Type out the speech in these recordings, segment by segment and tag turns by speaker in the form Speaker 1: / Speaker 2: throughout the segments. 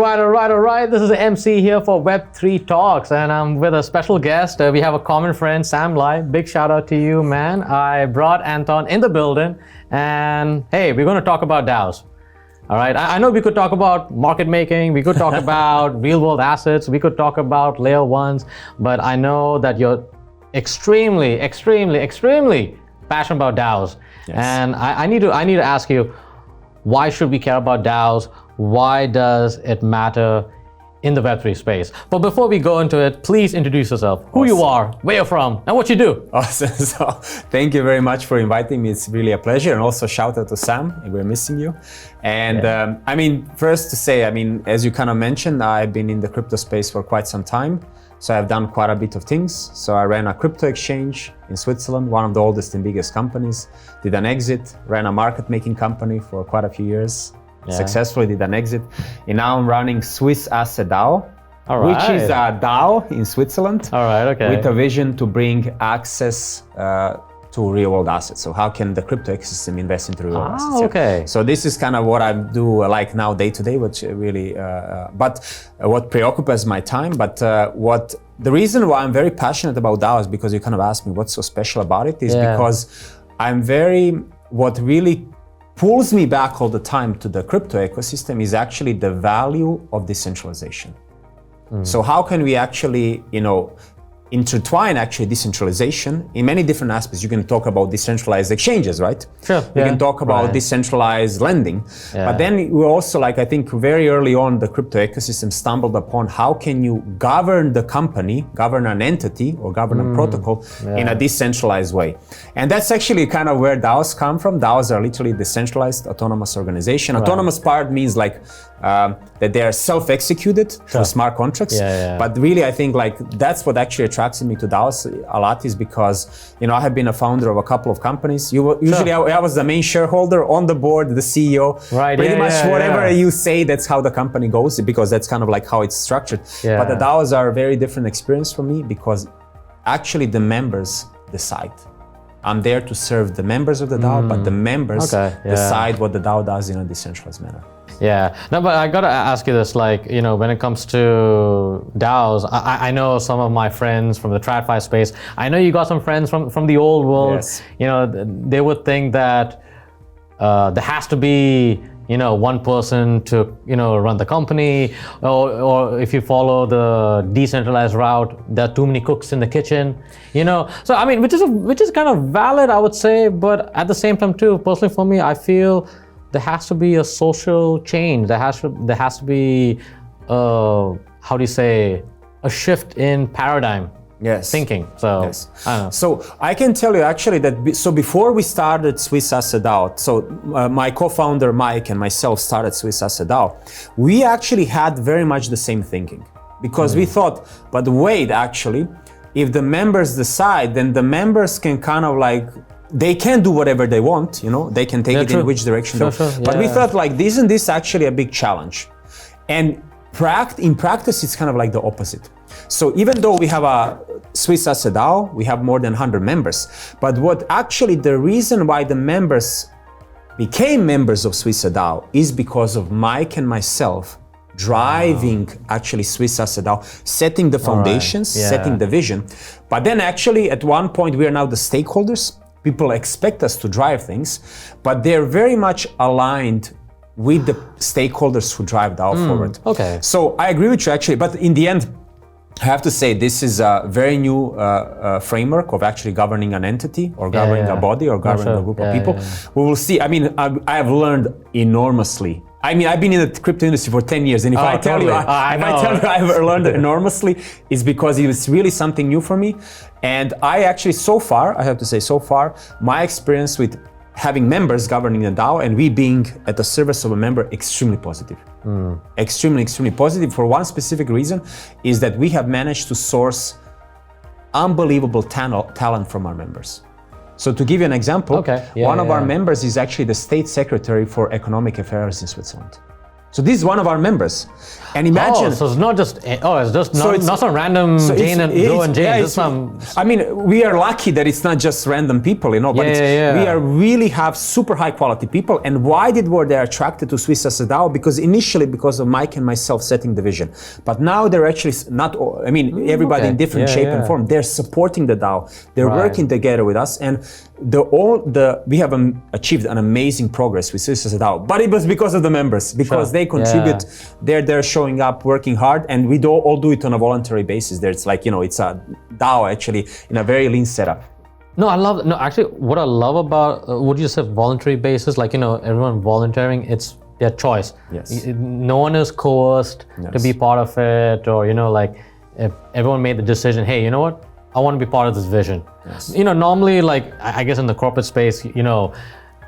Speaker 1: All right. This is the MC here for Web3 Talks, and I'm with a special guest. We have a common friend, Sam Lai. Big shout out to you, man. I brought Anton in the building, and hey, we're going to talk about DAOs. All right. I know we could talk about market making, we could talk about real world assets, we could talk about layer ones, but I know that you're extremely passionate about DAOs. Yes. And I need to ask you, why should we care about DAOs? Why does it matter in the Web3 space? But before we go into it, please introduce yourself, who you are, where you're from, and what you do.
Speaker 2: Awesome. So thank you very much for inviting me. It's really a pleasure. And also shout out to Sam, we're missing you. And first to say, as you kind of mentioned, I've been in the crypto space for quite some time. So I've done quite a bit of things. So I ran a crypto exchange in Switzerland, one of the oldest and biggest companies, did an exit, ran a market making company for quite a few years. Successfully did an exit, and now I'm running SwissAssetDAO, which is a DAO in Switzerland, with a vision to bring access to real world assets. So how can the crypto ecosystem invest into real world assets? So this is kind of what I do like now day to day, which really, but what preoccupies my time. But the reason why I'm very passionate about DAOs, because you kind of asked me what's so special about it, is because what really pulls me back all the time to the crypto ecosystem is actually the value of decentralization. So how can we actually, intertwine actually decentralization in many different aspects? You can talk about decentralized exchanges, right?
Speaker 1: Sure.
Speaker 2: You can talk about decentralized lending. But then we also, I think very early on, the crypto ecosystem stumbled upon how can you govern the company, govern an entity or govern a protocol in a decentralized way. And that's actually kind of where DAOs come from. DAOs are literally decentralized autonomous organization. Autonomous part means that they are self-executed through smart contracts. But really, I think that's what actually attracts me to DAOs a lot, is because I have been a founder of a couple of companies. Usually I was the main shareholder, on the board, the CEO. Pretty much whatever you say, that's how the company goes, because that's kind of how it's structured. But the DAOs are a very different experience for me, because actually the members decide. I'm there to serve the members of the DAO, but the members decide what the DAO does in a decentralized manner.
Speaker 1: No, but I gotta ask you this, when it comes to DAOs, I know some of my friends from the TradFi space. I know you got some friends from the old world. They would think that there has to be one person to run the company, or if you follow the decentralized route, there are too many cooks in the kitchen. So which is kind of valid, I would say, but at the same time too, personally for me, I feel there has to be a social change. There has to be a shift in paradigm thinking. So I don't know.
Speaker 2: So I can tell you actually that before we started SwissAssetDAO, my co-founder Mike and myself started SwissAssetDAO, we actually had very much the same thinking, because we thought, but wait, actually, if the members decide, then the members can kind of they can do whatever they want, they can take it in which direction. But we thought isn't this actually a big challenge? And in practice, it's kind of the opposite. So even though we have a SwissAssetDAO, we have more than 100 members, but the reason why the members became members of SwissAssetDAO is because of Mike and myself driving actually SwissAssetDAO, setting the foundations, setting the vision. But then actually at one point, we are now the stakeholders. People expect us to drive things, but they're very much aligned with the stakeholders who drive DAO forward. So I agree with you actually, but in the end, I have to say this is a very new framework of actually governing an entity or governing a body or governing a group of people. We will see. I have learned enormously. I've been in the crypto industry for 10 years, and if I tell you I've learned enormously, it's because it was really something new for me. And I actually, I have to say, my experience with having members governing the DAO and we being at the service of a member, extremely positive. Extremely positive for one specific reason, is that we have managed to source unbelievable talent from our members. So to give you an example, one of our members is actually the state secretary for economic affairs in Switzerland. So this is one of our members. And imagine.
Speaker 1: So it's not just, it's
Speaker 2: So
Speaker 1: not some random Jane and Joe and Jane.
Speaker 2: yeah,
Speaker 1: It's some.
Speaker 2: I mean, we are lucky that it's not just random people, you know, but we are really have super high quality people. And why were they attracted to SwissAssetDAO? Because initially, because of Mike and myself setting the vision. But now they're actually not, I mean, everybody in different shape and form. They're supporting the DAO. They're working together with us. And we have achieved an amazing progress with SwissAssetDAO. But it was because of the members, because they contribute. They're showing up, working hard, and we all do it on a voluntary basis. There's like, you know, it's a DAO actually in a very lean setup.
Speaker 1: Actually, what I love about what you said, voluntary basis, like, you know, everyone volunteering, it's their choice.
Speaker 2: Yes.
Speaker 1: No one is coerced to be part of it, or, you know, like, if everyone made the decision, hey, you know what? I want to be part of this vision. Yes. You know, normally, like, I guess in the corporate space, you know,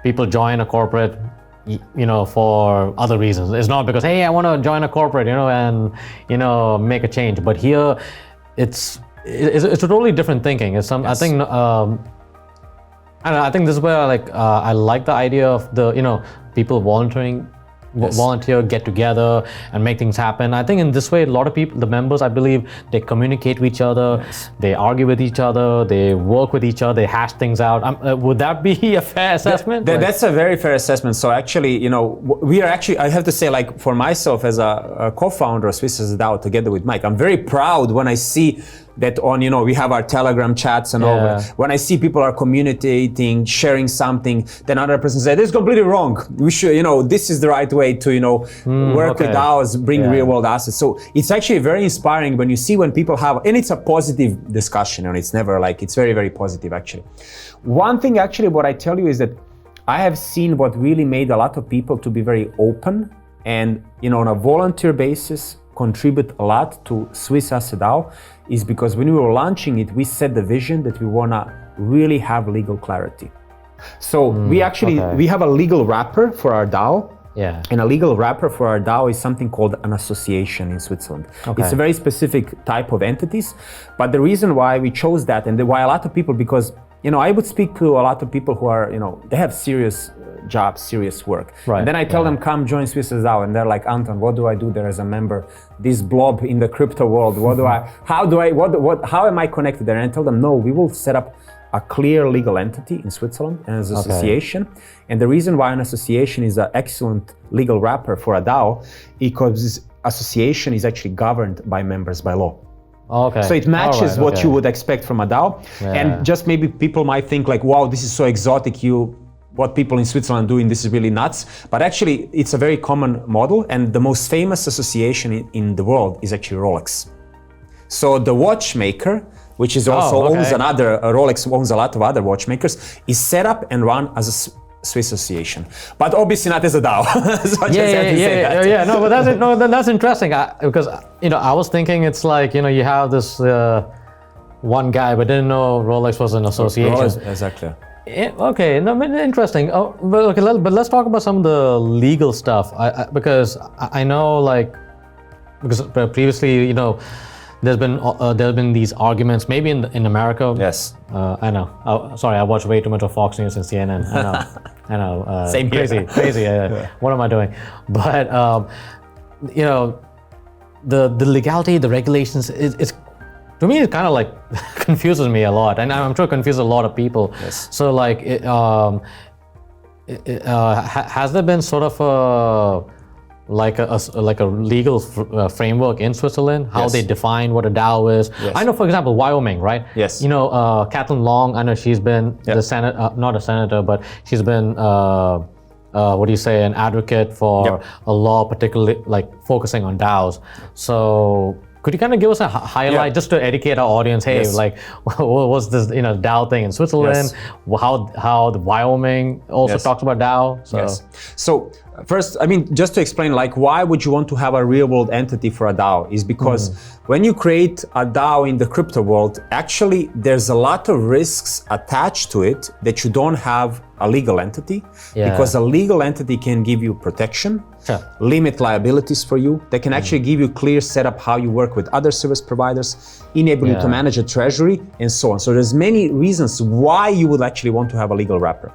Speaker 1: people join a corporate, you know, for other reasons. It's not because, hey, I want to join a corporate, you know, and, you know, make a change. But here, it's a totally different thinking. It's some, I think, I think this is where I like the idea of the, you know, people volunteering, volunteer, get together and make things happen. I think in this way, a lot of people, the members, I believe, they communicate with each other, they argue with each other, they work with each other, they hash things out. Would that be a fair assessment?
Speaker 2: That's a very fair assessment. So actually, you know, we are actually, I have to say, like, for myself as a co-founder of SwissAssetDAO together with Mike, I'm very proud when I see that on, you know, we have our Telegram chats and all. When I see people are communicating, sharing something, then another person says, this is completely wrong. We should, you know, this is the right way to, you know, work with DAOs, bring real world assets. So it's actually very inspiring when you see when people have, and it's a positive discussion, and it's never like, it's very, very positive actually. One thing actually, what I tell you is that I have seen what really made a lot of people to be very open and, you know, on a volunteer basis, contribute a lot to SwissAssetDAO is because when we were launching it, we set the vision that we want to really have legal clarity. So we actually, we have a legal wrapper for our DAO.
Speaker 1: Yeah.
Speaker 2: And a legal wrapper for our DAO is something called an association in Switzerland. Okay. It's a very specific type of entities. But the reason why we chose that and why a lot of people, because, you know, I would speak to a lot of people who are, you know, they have serious jobs, serious work. Right. And then I tell them, come join SwissAssetDAO. And they're like, Anton, what do I do there as a member? This blob in the crypto world, how am I connected there? And I tell them, no, we will set up a clear legal entity in Switzerland as an association. And the reason why an association is an excellent legal wrapper for a DAO, because this association is actually governed by members by law.
Speaker 1: Okay.
Speaker 2: So it matches what you would expect from a DAO. Yeah. And just maybe people might think like, wow, this is so exotic. What people in Switzerland are doing, this is really nuts. But actually, it's a very common model. And the most famous association in the world is actually Rolex. So the watchmaker, which is also owns Rolex owns a lot of other watchmakers, is set up and run as a Swiss association, but obviously not as a DAO. So
Speaker 1: No, but that's interesting because, you know, I was thinking it's like, you know, you have this one guy, but didn't know Rolex was an association.
Speaker 2: Rolex, exactly.
Speaker 1: Okay, no, interesting. But let's talk about some of the legal stuff. Because I know, like, because previously, you know, there's been these arguments, maybe in America.
Speaker 2: Yes.
Speaker 1: I know. Sorry, I watch way too much of Fox News and CNN. I know.
Speaker 2: Same
Speaker 1: crazy. What am I doing? But you know, the legality, the regulations, it's to me, it kind of like confuses me a lot, and I'm sure it confuses a lot of people.
Speaker 2: Yes.
Speaker 1: So like, has there been sort of a legal framework in Switzerland, how they define what a DAO is? Yes. I know, for example, Wyoming, right?
Speaker 2: Yes.
Speaker 1: You know, Kathleen Long, I know she's been the not a senator, but she's been, an advocate for a law, particularly like focusing on DAOs. So could you kind of give us a highlight just to educate our audience? Hey, like, what's this, you know, DAO thing in Switzerland? How the Wyoming also talks about DAO?
Speaker 2: So first, I mean, just to explain, like, why would you want to have a real world entity for a DAO? Is because when you create a DAO in the crypto world, actually, there's a lot of risks attached to it that you don't have a legal entity, because a legal entity can give you protection. limit liabilities for you. They can actually give you clear setup how you work with other service providers, enable you to manage a treasury, and so on. So there's many reasons why you would actually want to have a legal wrapper.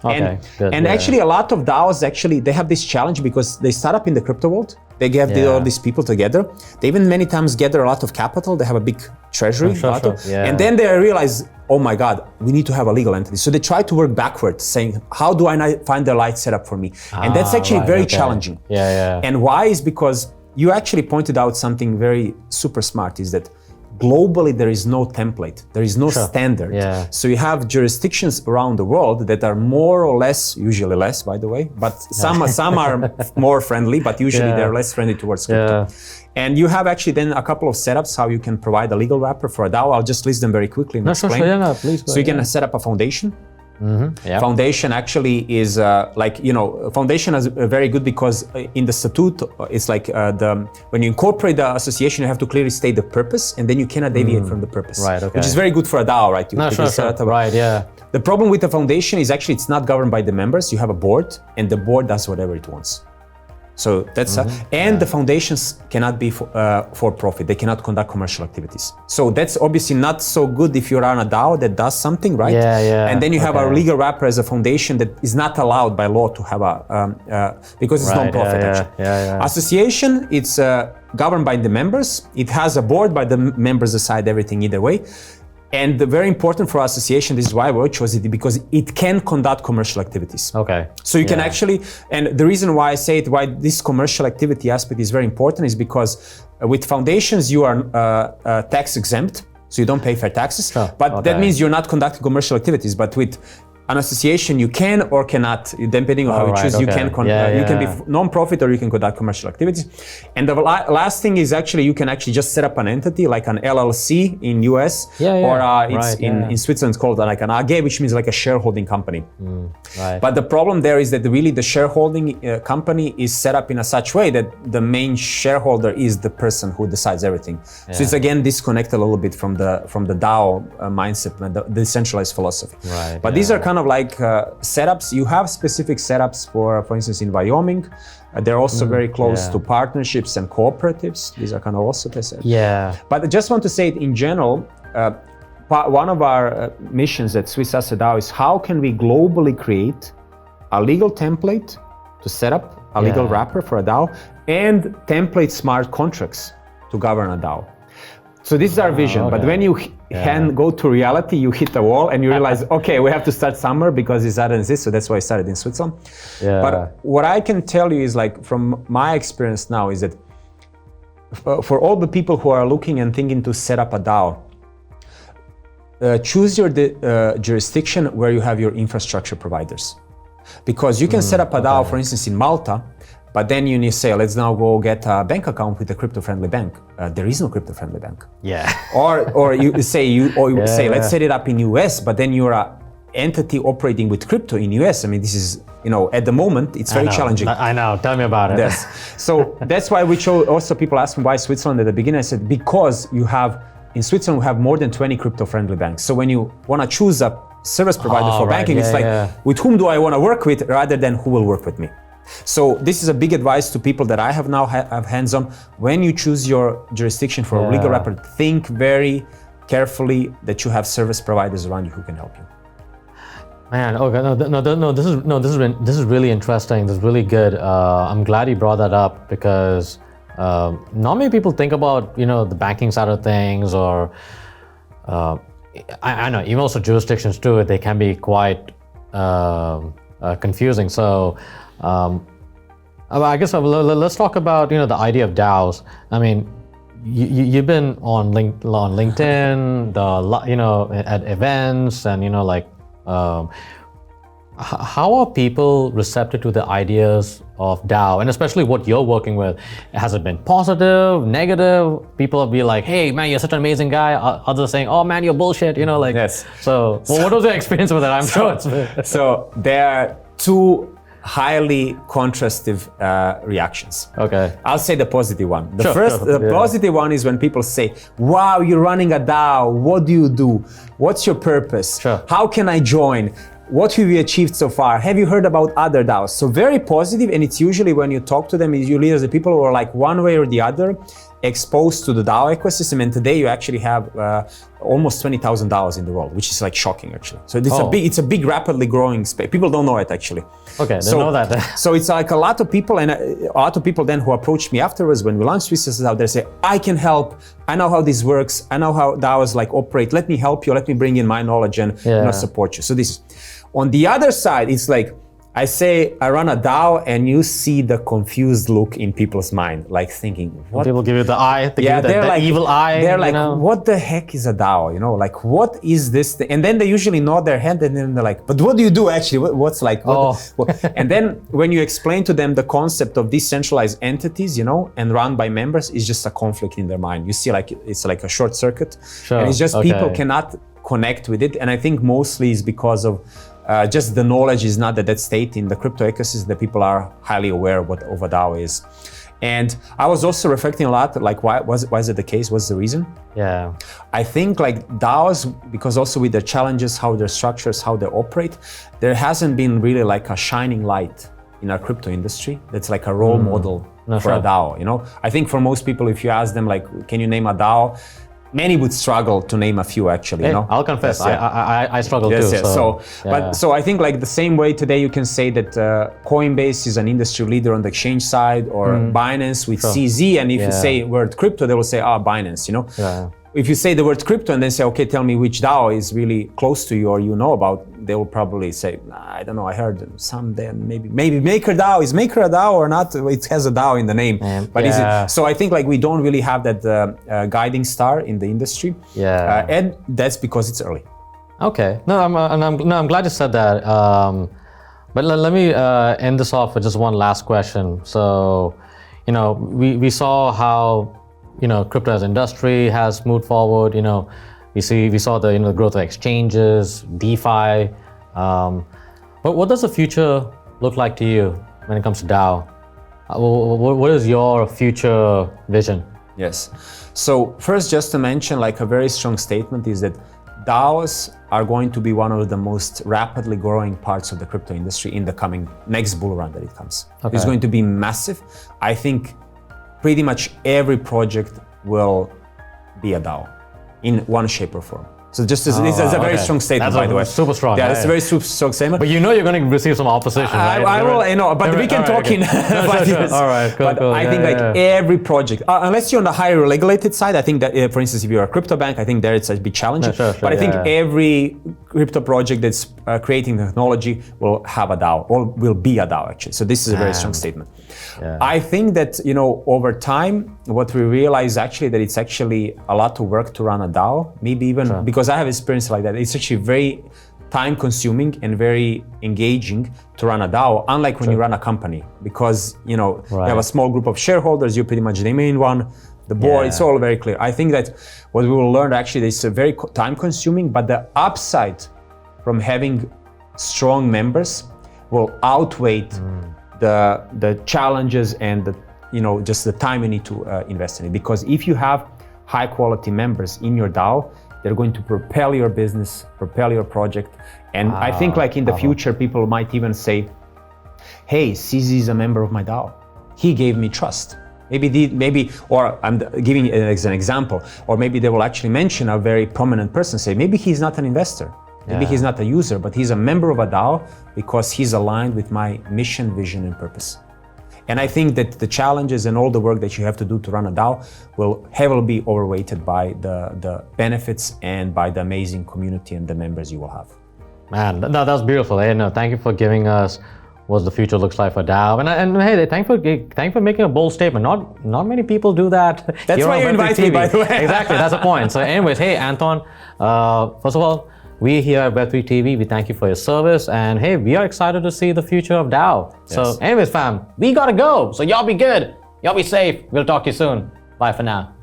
Speaker 2: And actually a lot of DAOs actually, they have this challenge because they start up in the crypto world. They get all these people together. They even many times gather a lot of capital. They have a big treasury. And then they realize, oh my God, we need to have a legal entity. So they try to work backwards, saying, how do I find the right setup for me? And that's actually very challenging. And why is because you actually pointed out something very super smart, is that globally there is no template, there is no standard. So you have jurisdictions around the world that are more or less, usually less by the way, but some are more friendly, but usually they're less friendly towards crypto. And you have actually then a couple of setups how you can provide a legal wrapper for a DAO. I'll just list them very quickly and explain.
Speaker 1: Please go
Speaker 2: so you can set up a foundation. Foundation actually is foundation is very good because in the statute it's like when you incorporate the association you have to clearly state the purpose and then you cannot deviate from the purpose, which is very good for a DAO, right? The problem with the foundation is actually it's not governed by the members. You have a board and the board does whatever it wants. So that's the foundations cannot be for profit. They cannot conduct commercial activities. So that's obviously not so good if you run a DAO that does something, right? And then you have a legal wrapper as a foundation that is not allowed by law to have because it's non-profit actually. Association, it's governed by the members. It has a board, but the members decide everything either way. And very important for association, this is why we chose it, because it can conduct commercial activities. So you can actually, and the reason why I say it, why this commercial activity aspect is very important is because with foundations you are tax exempt, so you don't pay fair taxes, but that means you're not conducting commercial activities. But with an association you can or cannot, depending on how you choose, you can be non-profit or you can conduct commercial activities. And the last thing is actually you can actually just set up an entity like an LLC in US or in Switzerland it's called like an AG, which means like a shareholding company. But the problem there is that really the shareholding company is set up in a such way that the main shareholder is the person who decides everything. So it's again disconnected a little bit from the DAO mindset and the decentralized philosophy. But these are kind of like setups. You have specific setups for instance, in Wyoming. They're also very close to partnerships and cooperatives. These are kind of also the setups. But I just want to say it in general, one of our missions at SwissAssetDAO is how can we globally create a legal template to set up a legal wrapper for a DAO and template smart contracts to govern a DAO. So this is our vision, but when you go to reality, you hit the wall and you realize, okay, we have to start somewhere because it's not this, so that's why I started in Switzerland. But what I can tell you is like, from my experience now, is that for all the people who are looking and thinking to set up a DAO, choose your jurisdiction where you have your infrastructure providers. Because you can set up a DAO, for instance, in Malta, but then you need to say, let's now go get a bank account with a crypto-friendly bank. There is no crypto-friendly bank. Or you say, let's set it up in US, but then you're an entity operating with crypto in US. I mean, this is, at the moment, it's very challenging.
Speaker 1: I know, tell me about it.
Speaker 2: Yes. So that's why we chose, also people ask me why Switzerland at the beginning. I said, because in Switzerland, we have more than 20 crypto-friendly banks. So when you want to choose a service provider for banking, it's with whom do I want to work with rather than who will work with me. So this is a big advice to people that I have now have hands-on. When you choose your jurisdiction for a legal wrapper, think very carefully that you have service providers around you who can help you.
Speaker 1: Man, this is really interesting. This is really good. I'm glad you brought that up because not many people think about the banking side of things, or I know even also jurisdictions too. They can be quite confusing. So. I guess let's talk about the idea of DAOs. I mean, you've been on LinkedIn, at events, and how are people receptive to the ideas of DAO, and especially what you're working with? Has it been positive, negative? People will be like, "Hey, man, you're such an amazing guy." Others saying, "Oh, man, you're bullshit."
Speaker 2: Yes.
Speaker 1: So, what was your experience with it? I'm sure it's.
Speaker 2: So there are two highly contrastive reactions. I'll say the positive one. The positive one is when people say, wow, you're running a DAO, what do you do? What's your purpose? How can I join? what have you achieved so far? Have you heard about other DAOs? So very positive, and it's usually when you talk to them, it's usually the people who are like one way or the other exposed to the DAO ecosystem, and today you actually have almost 20,000 DAOs in the world, which is like shocking actually. So it's a big rapidly growing space. People don't know it actually.
Speaker 1: Okay, they know that.
Speaker 2: So it's like a lot of people, and a lot of people then who approached me afterwards when we launched SwissAssetDAO, they say, I can help, I know how this works, I know how DAOs like operate, let me help you, let me bring in my knowledge and support you. So this, on the other side, it's like, I say I run a DAO, and you see the confused look in people's mind, like thinking, what?
Speaker 1: People give you the eye, they give you the
Speaker 2: like,
Speaker 1: evil eye.
Speaker 2: They're like, what the heck is a DAO? You know, like, what is this thing? And then they usually nod their head, and then they're like, but what do you do actually? What's like, and then when you explain to them the concept of decentralized entities, you know, and run by members, is just a conflict in their mind. You see, like, it's like a short circuit, and it's just people cannot connect with it. And I think mostly is because of just the knowledge is not at that state in the crypto ecosystem that people are highly aware of what a DAO is. And I was also reflecting a lot, like why is it the case? What's the reason?
Speaker 1: Yeah.
Speaker 2: I think like DAOs, because also with their challenges, how their structures, how they operate, there hasn't been really like a shining light in our crypto industry that's like a role model for a DAO, you know? I think for most people, if you ask them like, can you name a DAO? Many would struggle to name a few actually, you know?
Speaker 1: I'll confess, I struggle too.
Speaker 2: So I think like the same way today you can say that Coinbase is an industry leader on the exchange side, or Binance with CZ, and if you say word crypto, they will say, Binance, you know? Yeah. If you say the word crypto and then say, okay, tell me which DAO is really close to you or you know about, they will probably say, I don't know, I heard some then maybe MakerDAO. Is Maker a DAO or not? It has a DAO in the name. But is it? So I think like we don't really have that guiding star in the industry. Yeah. And that's because it's early.
Speaker 1: Okay. No, I'm glad you said that. But let me end this off with just one last question. So, you know, we saw how, you know, crypto as industry has moved forward. You know, we saw the the growth of exchanges, DeFi. But what does the future look like to you when it comes to DAO? What is your future vision?
Speaker 2: Yes. So first, just to mention, like a very strong statement is that DAOs are going to be one of the most rapidly growing parts of the crypto industry in the coming next bull run that it comes. Okay. It's going to be massive. I think pretty much every project will be a DAO in one shape or form. So just it's a very strong statement, by the way.
Speaker 1: Super strong.
Speaker 2: Yeah, it's a very strong statement.
Speaker 1: But you know you're going to receive some opposition, right?
Speaker 2: I will, you know, but we can talk in 5 years.
Speaker 1: All right, cool,
Speaker 2: but I think every project, unless you're on the higher regulated side, I think that, for instance, if you're a crypto bank, I think there it's a big challenge. But I think every crypto project that's creating technology will have a DAO, or will be a DAO actually. So this is a very strong statement. Yeah. I think that, you know, over time, what we realize actually that it's actually a lot of work to run a DAO, maybe even because I have experience like that. It's actually very time consuming and very engaging to run a DAO, unlike when you run a company, because, you know, you have a small group of shareholders, you're pretty much the main one, the board, it's all very clear. I think that what we will learn actually is very time consuming, but the upside from having strong members will outweigh the challenges and the, you know, just the time you need to invest in it. Because if you have high quality members in your DAO, they're going to propel your business, propel your project. And I think like in the future, people might even say, hey, CZ is a member of my DAO. He gave me trust. Maybe, or I'm giving it as an example, or maybe they will actually mention a very prominent person, say, maybe he's not an investor. Maybe he's not a user, but he's a member of a DAO because he's aligned with my mission, vision, and purpose. And I think that the challenges and all the work that you have to do to run a DAO will heavily be overweighted by the benefits and by the amazing community and the members you will have. Man,
Speaker 1: that's beautiful. Hey, no, thank you for giving us what the future looks like for DAO. And hey, thank you for making a bold statement. Not many people do that.
Speaker 2: That's why you invite me, by the way.
Speaker 1: Exactly, that's the point. So anyways, hey, Anton, first of all, we here at Web3 TV, we thank you for your service, and hey, we are excited to see the future of DAO. Yes. So anyways, fam, we gotta go. So y'all be good. Y'all be safe. We'll talk to you soon. Bye for now.